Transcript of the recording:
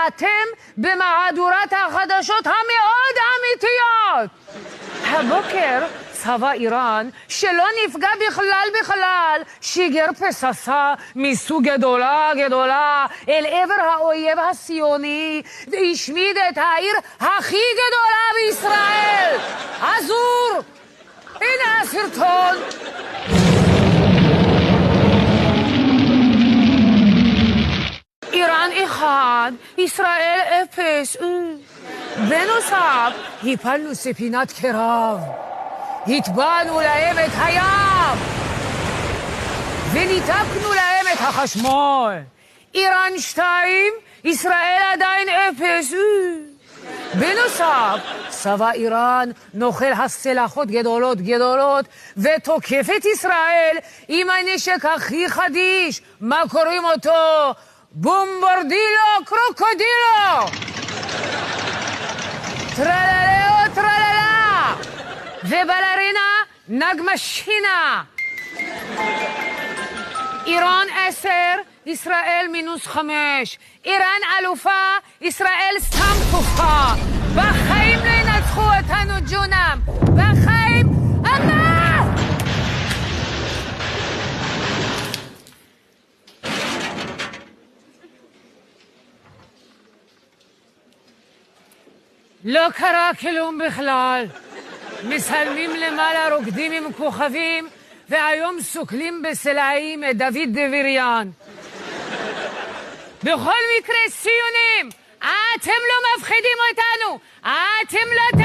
ואתם במהדורת החדשות המאוד אמיתיות. הבוקר צבא איראן, שלא נפגע בכלל, שיגר פצצה מסוג גדולה אל עבר האויב הציוני, והשמיד את העיר הכי גדולה בישראל. עזור! הנה הסרטון. איראן 1, ישראל 0. בנוסף, הפלנו ספינת קרב. הטבענו להם את הים. וניתקנו להם את החשמל. איראן 2, ישראל עדיין 0. בנוסף, צבא איראן נוכל הצלחות גדולות ותוקף את ישראל עם הנשק הכי חדיש. מה קוראים אותו? בומברדילו קרוקודילו. טרללאו טרללה. ובלרינה נגמשינה. איראן 10, ישראל -5. איראן אלופה, ישראל סתם תופה. בחיים לא ינצחו אותנו ג'ונם. בחיים, אמה! לא קרה כלום בכלל. מסלמים למעלה, רוקדים עם כוכבים, והיום סוכלים בסלעים את דוד דביריאן. בכל מקרה, ציונים, אתם לא מפחידים אותנו, אתם לא